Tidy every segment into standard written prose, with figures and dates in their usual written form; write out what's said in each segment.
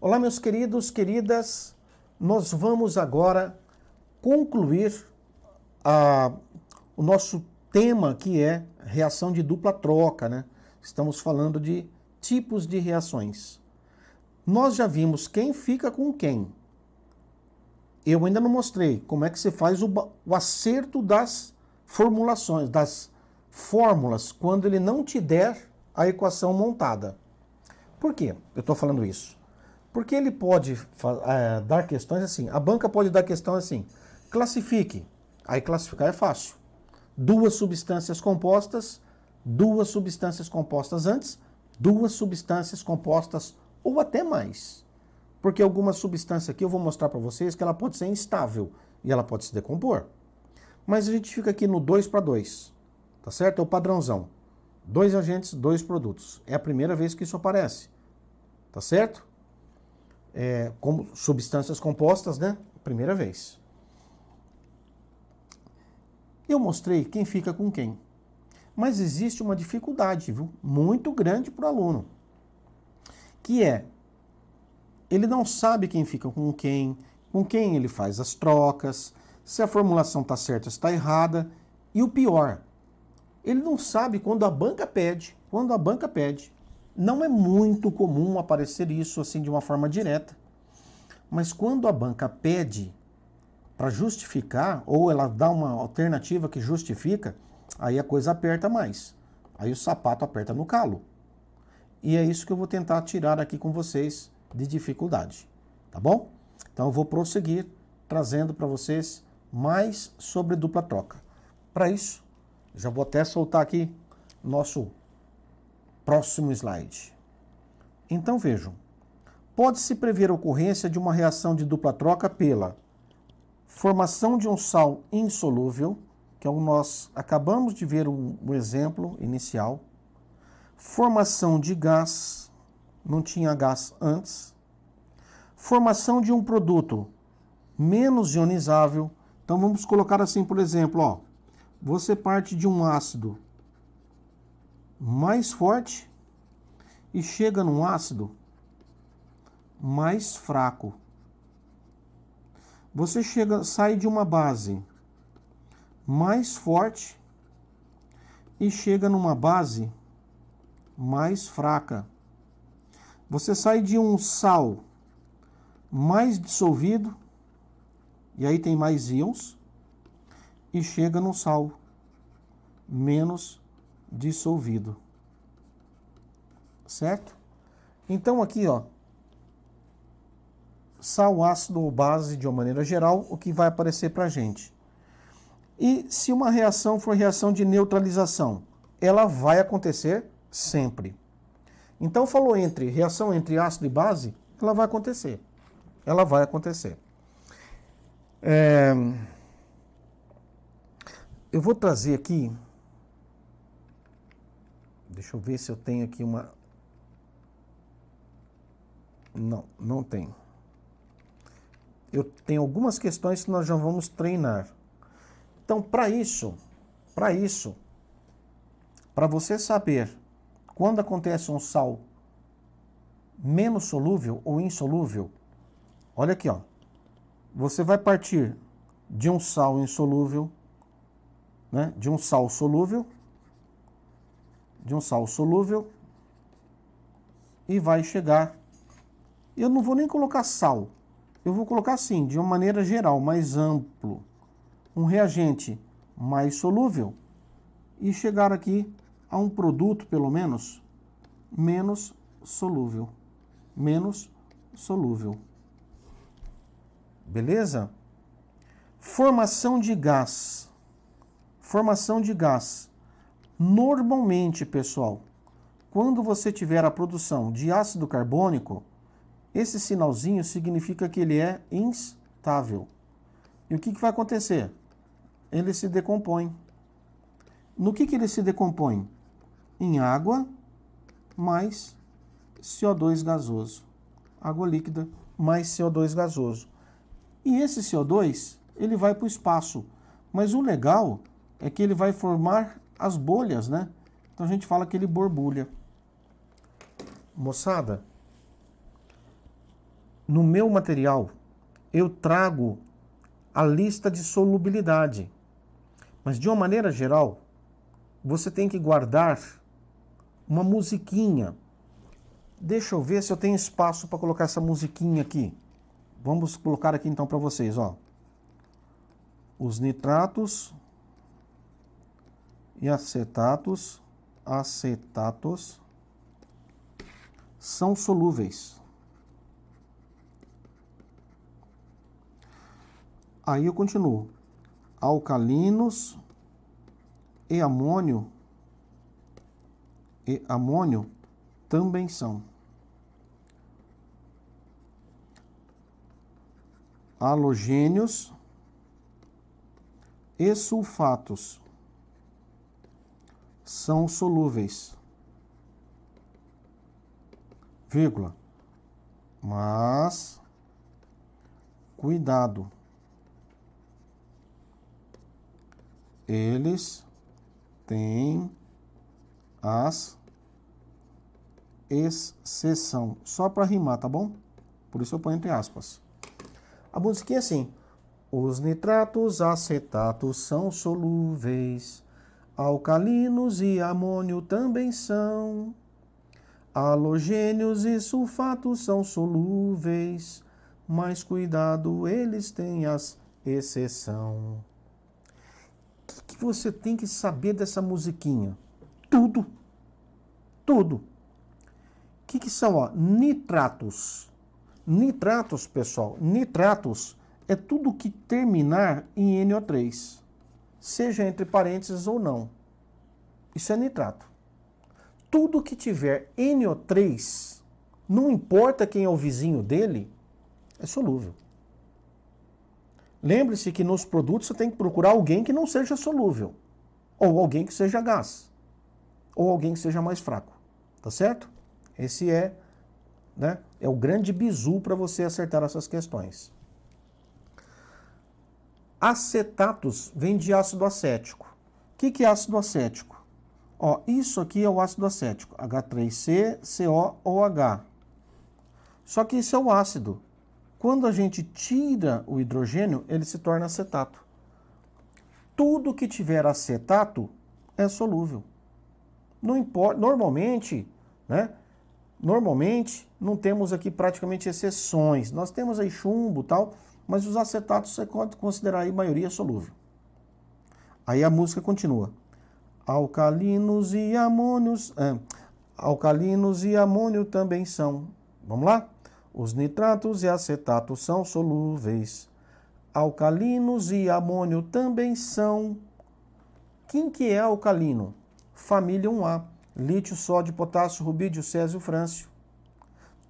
Olá, meus queridos, queridas. Nós vamos agora concluir o nosso tema, que é reação de dupla troca, né? Estamos falando de tipos de reações. Nós já vimos quem fica com quem. Eu ainda não mostrei como é que você faz o acerto das formulações, das fórmulas, quando ele não te der a equação montada. Por quê eu estou falando isso? Porque ele pode dar questões assim, a banca pode dar questão assim, classifique. Aí classificar é fácil. Duas substâncias compostas antes, duas substâncias compostas ou até mais. Porque alguma substância aqui eu vou mostrar para vocês que ela pode ser instável e ela pode se decompor. Mas a gente fica aqui no 2 para 2, tá certo? É o padrãozão. 2 agentes, 2 produtos. É a primeira vez que isso aparece, tá certo? Como substâncias compostas, né? Primeira vez. Eu mostrei quem fica com quem. Mas existe uma dificuldade, viu? Muito grande para o aluno. Que é, ele não sabe quem fica com quem ele faz as trocas, se a formulação está certa ou está errada. E o pior, ele não sabe quando a banca pede. Não é muito comum aparecer isso assim de uma forma direta. Mas quando a banca pede para justificar, ou ela dá uma alternativa que justifica, aí a coisa aperta mais. Aí o sapato aperta no calo. E é isso que eu vou tentar tirar aqui com vocês de dificuldade. Tá bom? Então eu vou prosseguir trazendo para vocês mais sobre dupla troca. Para isso, já vou até soltar aqui nosso próximo slide. Então vejam, pode-se prever a ocorrência de uma reação de dupla troca pela formação de um sal insolúvel, que é o nós acabamos de ver o exemplo inicial, formação de gás, não tinha gás antes, formação de um produto menos ionizável. Então vamos colocar assim, por exemplo, ó, você parte de um ácido mais forte e chega num ácido mais fraco. Você sai de uma base mais forte e chega numa base mais fraca. Você sai de um sal mais dissolvido, e aí tem mais íons, e chega num sal menos dissolvido. Certo? Então aqui, ó, sal, ácido ou base, de uma maneira geral, o que vai aparecer para a gente. E se uma reação for reação de neutralização, ela vai acontecer sempre. Então falou reação entre ácido e base, ela vai acontecer. Eu vou trazer aqui, deixa eu ver se eu tenho aqui uma... Não tenho. Eu tenho algumas questões que nós já vamos treinar. Então, para você saber quando acontece um sal menos solúvel ou insolúvel, olha aqui, ó. Você vai partir de um sal insolúvel, né? De um sal solúvel, e vai chegar. Eu não vou nem colocar sal. Eu vou colocar assim, de uma maneira geral, mais amplo, um reagente mais solúvel e chegar aqui a um produto, pelo menos, menos solúvel. Beleza? Formação de gás. Normalmente, pessoal, quando você tiver a produção de ácido carbônico, esse sinalzinho significa que ele é instável. E o que vai acontecer? Ele se decompõe. No que ele se decompõe? Em água mais CO2 gasoso. Água líquida mais CO2 gasoso. E esse CO2, ele vai para o espaço. Mas o legal é que ele vai formar as bolhas, né? Então a gente fala que ele borbulha. Moçada, No meu material, eu trago a lista de solubilidade. Mas, de uma maneira geral, você tem que guardar uma musiquinha. Deixa eu ver se eu tenho espaço para colocar essa musiquinha aqui. Vamos colocar aqui então para vocês, ó. Os nitratos e acetatos são solúveis. Aí eu continuo. Alcalinos e amônio também são. Halogênios e sulfatos são solúveis, vírgula, mas cuidado, eles têm as exceção, só para rimar, tá bom? Por isso eu ponho entre aspas. A musiquinha é assim: os nitratos acetatos são solúveis, alcalinos e amônio também são, halogênios e sulfatos são solúveis, mas cuidado, eles têm as exceção. O que você tem que saber dessa musiquinha? Tudo. Tudo. O que são, ó? Nitratos. Nitratos, pessoal, nitratos é tudo que terminar em NO3, seja entre parênteses ou não. Isso é nitrato. Tudo que tiver NO3, não importa quem é o vizinho dele, é solúvel. Lembre-se que nos produtos você tem que procurar alguém que não seja solúvel, ou alguém que seja gás, ou alguém que seja mais fraco, tá certo? Esse é, né, é o grande bizu para você acertar essas questões. Acetatos vem de ácido acético. O que é ácido acético? Ó, isso aqui é o ácido acético, H3C, COOH. Só que isso é o ácido. Quando a gente tira o hidrogênio, ele se torna acetato. Tudo que tiver acetato é solúvel. Não importa, normalmente, né? Normalmente, não temos aqui praticamente exceções. Nós temos aí chumbo e tal, mas os acetatos você pode considerar aí maioria solúvel. Aí a música continua. Alcalinos e amônio também são. Vamos lá? Os nitratos e acetatos são solúveis. Alcalinos e amônio também são. Quem que é alcalino? Família 1A. Lítio, sódio, potássio, rubídio, césio, frâncio.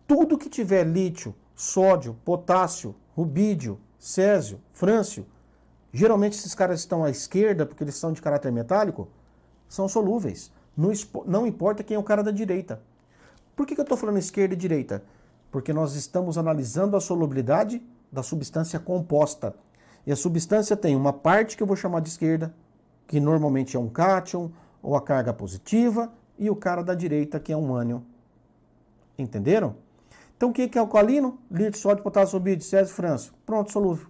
Tudo que tiver lítio, sódio, potássio, rubídio, césio, frâncio, geralmente esses caras estão à esquerda, porque eles são de caráter metálico, são solúveis. Não importa quem é o cara da direita. Por que eu estou falando esquerda e direita? Porque nós estamos analisando a solubilidade da substância composta. E a substância tem uma parte que eu vou chamar de esquerda, que normalmente é um cátion, ou a carga positiva, e o cara da direita, que é um ânion. Entenderam? Então, o que é alcalino? Lítio, sódio, potássio, rubídio, césio, frâncio. Pronto, solúvel.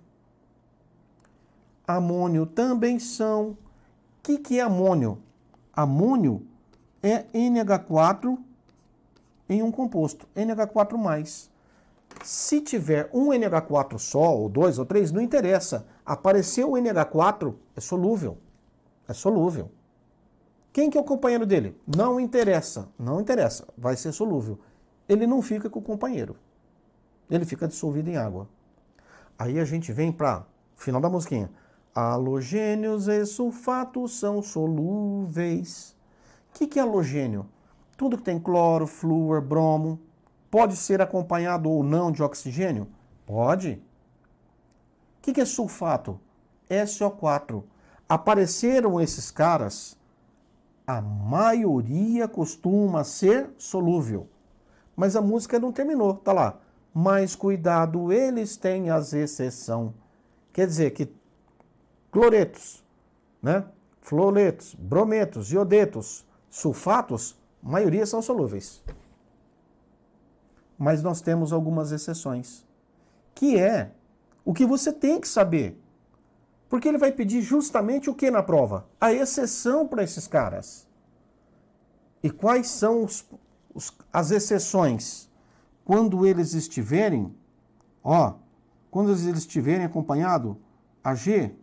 Amônio também são. O que é amônio? Amônio é NH4 em um composto, NH4+. Se tiver um NH4 só, ou 2 ou 3, não interessa. Apareceu o NH4, é solúvel. É solúvel. Quem que é o companheiro dele? Não interessa. Não interessa. Vai ser solúvel. Ele não fica com o companheiro. Ele fica dissolvido em água. Aí a gente vem para o final da musiquinha. Halogênios e sulfatos são solúveis. O que é halogênio? Tudo que tem cloro, flúor, bromo. Pode ser acompanhado ou não de oxigênio? Pode. O que é sulfato? SO4. Apareceram esses caras, a maioria costuma ser solúvel. Mas a música não terminou, tá lá. Mas cuidado, eles têm as exceção. Quer dizer que cloretos, né? Fluoretos, brometos, iodetos, sulfatos, a maioria são solúveis. Mas nós temos algumas exceções. que é o que você tem que saber. Porque ele vai pedir justamente o que na prova? A exceção para esses caras. E quais são as exceções? Quando eles estiverem, quando eles estiverem acompanhado Ag,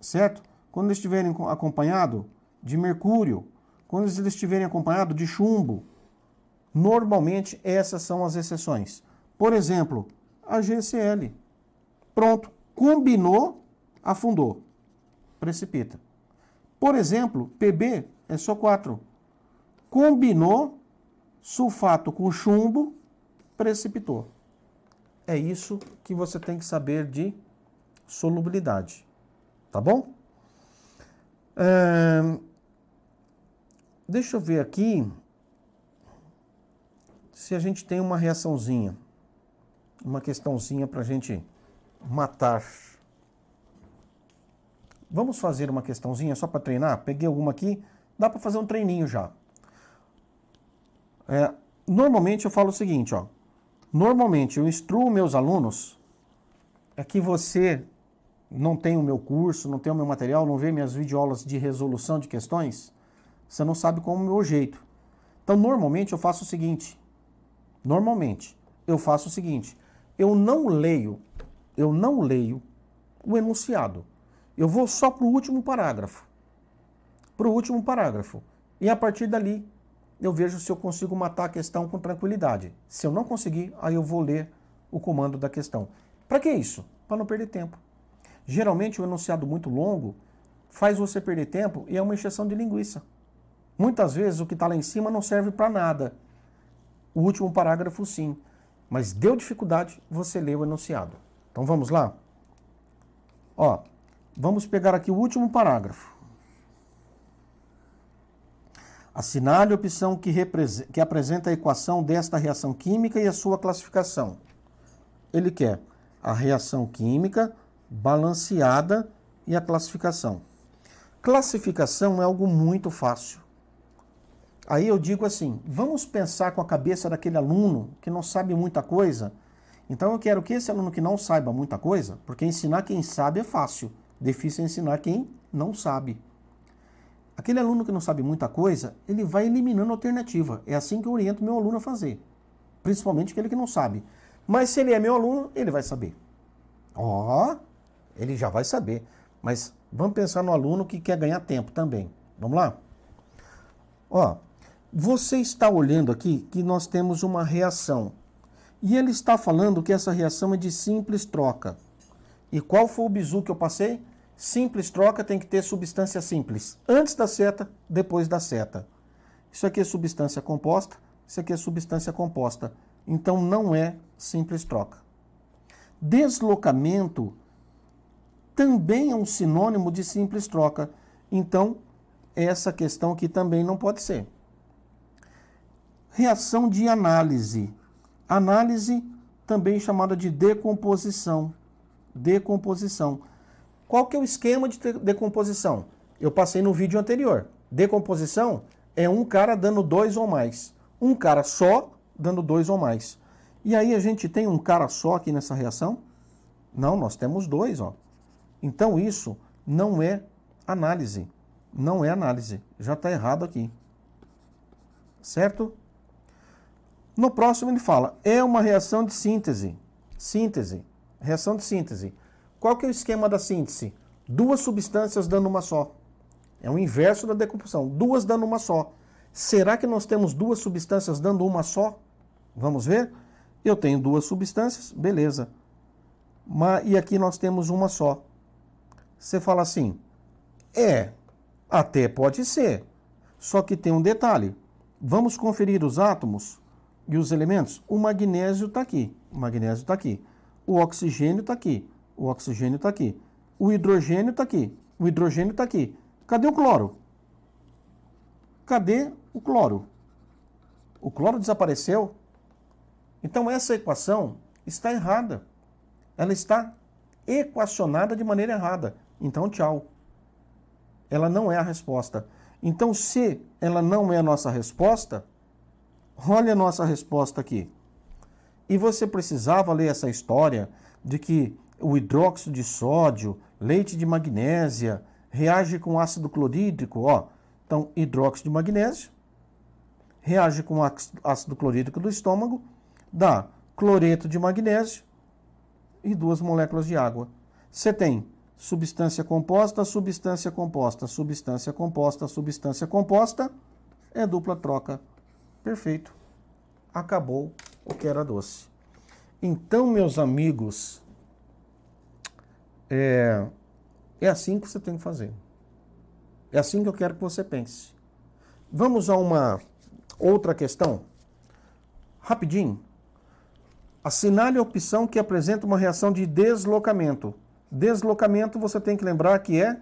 certo? Quando eles estiverem acompanhado de mercúrio, quando eles estiverem acompanhado de chumbo, normalmente essas são as exceções. Por exemplo, AgCl. Pronto, combinou, afundou, precipita. Por exemplo, Pb é só 4. Combinou sulfato com chumbo, precipitou. É isso que você tem que saber de solubilidade. Tá bom? Deixa eu ver aqui se a gente tem uma reaçãozinha. Uma questãozinha para a gente matar. Vamos fazer uma questãozinha só para treinar? Peguei alguma aqui. Dá para fazer um treininho já. Normalmente eu falo o seguinte, Normalmente eu instruo meus alunos, é que você não tem o meu curso, não tem o meu material, não vê minhas videoaulas de resolução de questões, você não sabe como é o meu jeito. Então, normalmente eu faço o seguinte. Eu não leio o enunciado. Eu vou só para o último parágrafo. E a partir dali, eu vejo se eu consigo matar a questão com tranquilidade. Se eu não conseguir, aí eu vou ler o comando da questão. Para que isso? Para não perder tempo. Geralmente, o enunciado muito longo faz você perder tempo e é uma encheção de linguiça. Muitas vezes, o que está lá em cima não serve para nada. O último parágrafo, sim. Mas deu dificuldade, você lê o enunciado. Então, vamos lá? Vamos pegar aqui o último parágrafo. Assinale a opção que apresenta a equação desta reação química e a sua classificação. Ele quer a reação química, balanceada e a classificação. Classificação é algo muito fácil. Aí eu digo assim, vamos pensar com a cabeça daquele aluno que não sabe muita coisa. Então eu quero que esse aluno que não saiba muita coisa, porque ensinar quem sabe é fácil, difícil é ensinar quem não sabe. Aquele aluno que não sabe muita coisa, ele vai eliminando a alternativa. É assim que eu oriento meu aluno a fazer. Principalmente aquele que não sabe. Mas se ele é meu aluno, ele vai saber. Ele já vai saber. Mas vamos pensar no aluno que quer ganhar tempo também. Vamos lá? Você está olhando aqui que nós temos uma reação. E ele está falando que essa reação é de simples troca. E qual foi o bizu que eu passei? Simples troca tem que ter substância simples. Antes da seta, depois da seta. Isso aqui é substância composta, isso aqui é substância composta. Então não é simples troca. Deslocamento também é um sinônimo de simples troca. Então, essa questão aqui também não pode ser. Reação de análise. Análise também chamada de decomposição. Decomposição. Qual que é o esquema de decomposição? Eu passei no vídeo anterior. Decomposição é um cara dando 2 ou mais. Um cara só dando 2 ou mais. E aí a gente tem um cara só aqui nessa reação? Não, nós temos 2, Então isso não é análise. Não é análise. Já está errado aqui. Certo? No próximo ele fala, é uma reação de síntese. Síntese. Reação de síntese. Qual que é o esquema da síntese? 2 substâncias dando uma só. É o inverso da decomposição. 2 dando uma só. Será que nós temos 2 substâncias dando uma só? Vamos ver? Eu tenho 2 substâncias, beleza. E aqui nós temos uma só. Você fala assim, até pode ser. Só que tem um detalhe. Vamos conferir os átomos e os elementos? O magnésio está aqui. O magnésio está aqui. O oxigênio está aqui. O oxigênio está aqui. O hidrogênio está aqui. O hidrogênio está aqui. Cadê o cloro? Cadê o cloro? O cloro desapareceu? Então essa equação está errada. Ela está equacionada de maneira errada. Então tchau. Ela não é a resposta. Então se ela não é a nossa resposta, olha a nossa resposta aqui. E você precisava ler essa história de que o hidróxido de sódio, leite de magnésia, reage com ácido clorídrico, ó. Então, hidróxido de magnésio reage com ácido clorídrico do estômago, dá cloreto de magnésio e 2 moléculas de água. Você tem substância composta, substância composta, substância composta, substância composta, é dupla troca. Perfeito. Acabou o que era doce. Então, meus amigos, é assim que você tem que fazer. É assim que eu quero que você pense. Vamos a uma outra questão? Rapidinho. Assinale a opção que apresenta uma reação de deslocamento. Deslocamento você tem que lembrar que é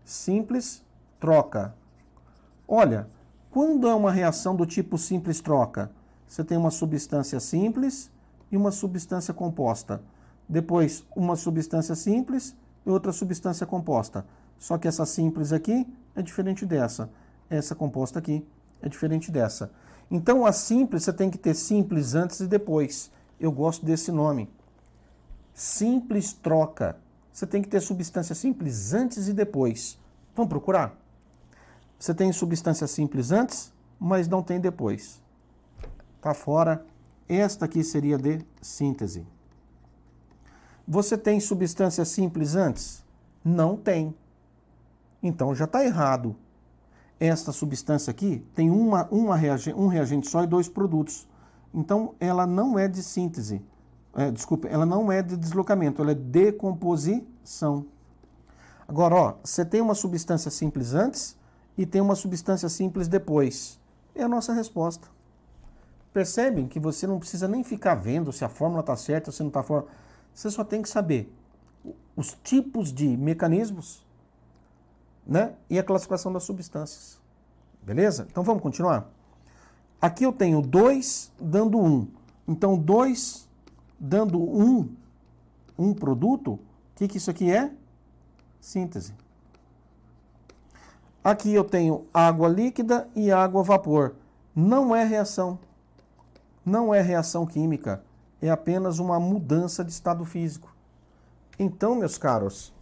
simples troca. Olha, quando é uma reação do tipo simples troca, você tem uma substância simples e uma substância composta. Depois, uma substância simples e outra substância composta. Só que essa simples aqui é diferente dessa. Essa composta aqui é diferente dessa. Então, a simples, você tem que ter simples antes e depois. Eu gosto desse nome. Simples troca. Você tem que ter substância simples antes e depois. Vamos procurar? Você tem substância simples antes, mas não tem depois. Tá fora. Esta aqui seria de síntese. Você tem substância simples antes? Não tem. Então já está errado. Esta substância aqui tem um reagente só e 2 produtos. Então ela não é de síntese. Ela não é de deslocamento, ela é decomposição. Agora, ó, você tem uma substância simples antes e tem uma substância simples depois. É a nossa resposta. Percebem que você não precisa nem ficar vendo se a fórmula está certa ou se não está fora. Você só tem que saber os tipos de mecanismos, né? E a classificação das substâncias. Beleza? Então vamos continuar? Aqui eu tenho 2 dando 1. Então 2 dando um produto, o que isso aqui é? Síntese. Aqui eu tenho água líquida e água vapor. Não é reação. Não é reação química. É apenas uma mudança de estado físico. Então, meus caros,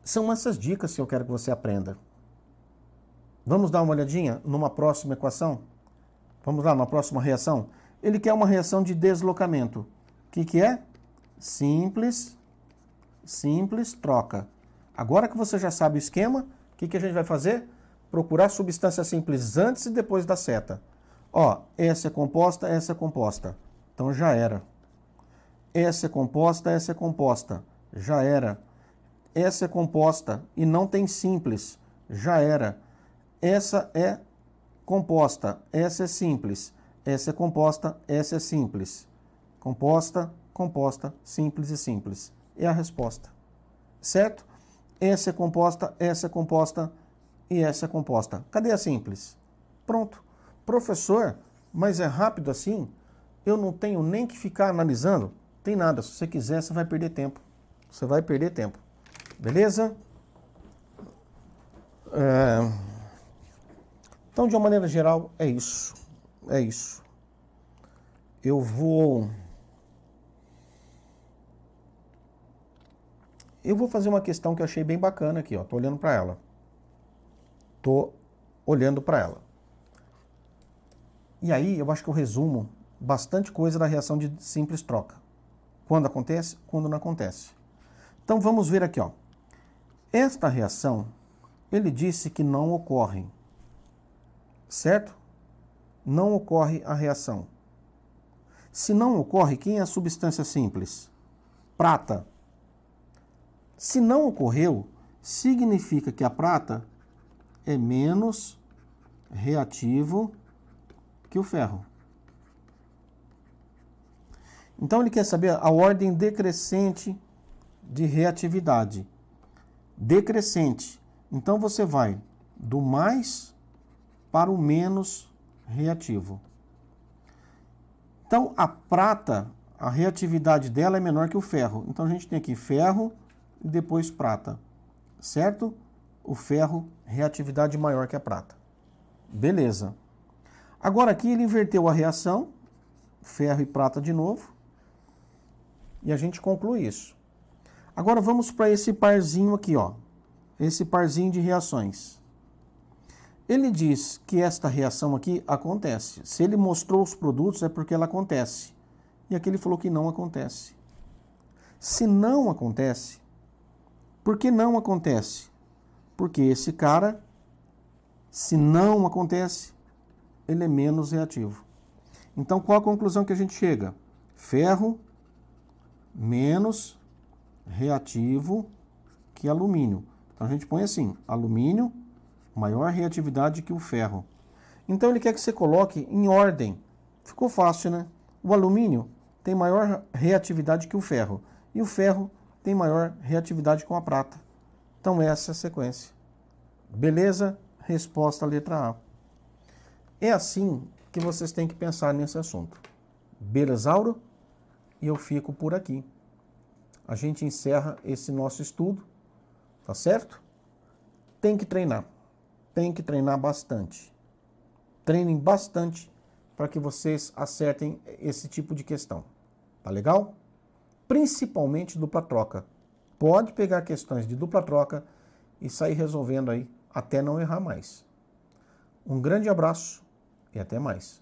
são essas dicas que eu quero que você aprenda. Vamos dar uma olhadinha numa próxima equação? Vamos lá, na próxima reação? Ele quer uma reação de deslocamento. O que é? Simples troca. Agora que você já sabe o esquema, o que a gente vai fazer? Procurar substância simples antes e depois da seta. Ó, essa é composta, essa é composta. Então já era. Essa é composta. Já era. Essa é composta e não tem simples. Já era. Essa é composta, essa é simples. Essa é composta, essa é simples. Composta, simples e simples. É a resposta. Certo? Essa é composta e essa é composta. Cadê a simples? Pronto. Professor, mas é rápido assim? Eu não tenho nem que ficar analisando? Tem nada. Se você quiser, você vai perder tempo. Você vai perder tempo. Beleza? Então, de uma maneira geral, é isso. É isso. Eu vou fazer uma questão que eu achei bem bacana aqui, ó. Tô olhando para ela. E aí, eu acho que eu resumo bastante coisa da reação de simples troca. Quando acontece, quando não acontece. Então, vamos ver aqui, ó. Esta reação, ele disse que não ocorre. Certo? Não ocorre a reação. Se não ocorre, quem é a substância simples? Prata. Se não ocorreu, significa que a prata é menos reativo que o ferro. Então ele quer saber a ordem decrescente de reatividade. Decrescente. Então você vai do mais para o menos reativo. Então a prata, a reatividade dela é menor que o ferro. Então a gente tem aqui ferro e depois prata. Certo? O ferro, reatividade maior que a prata. Beleza. Agora aqui ele inverteu a reação, ferro e prata de novo, e a gente conclui isso. Agora vamos para esse parzinho aqui, ó. Esse parzinho de reações. Ele diz que esta reação aqui acontece. Se ele mostrou os produtos é porque ela acontece. E aqui ele falou que não acontece. Se não acontece, por que não acontece? Porque esse cara, se não acontece, ele é menos reativo. Então, qual a conclusão que a gente chega? Ferro menos reativo que alumínio. Então, a gente põe assim, alumínio, maior reatividade que o ferro. Então, ele quer que você coloque em ordem. Ficou fácil, né? O alumínio tem maior reatividade que o ferro. E o ferro tem maior reatividade com a prata. Então, essa é a sequência. Beleza? Resposta letra A. É assim que vocês têm que pensar nesse assunto. Belezauro? E eu fico por aqui. A gente encerra esse nosso estudo, tá certo? Tem que treinar bastante. Treinem bastante para que vocês acertem esse tipo de questão. Tá legal? Principalmente dupla-troca. Pode pegar questões de dupla-troca e sair resolvendo aí até não errar mais. Um grande abraço e até mais.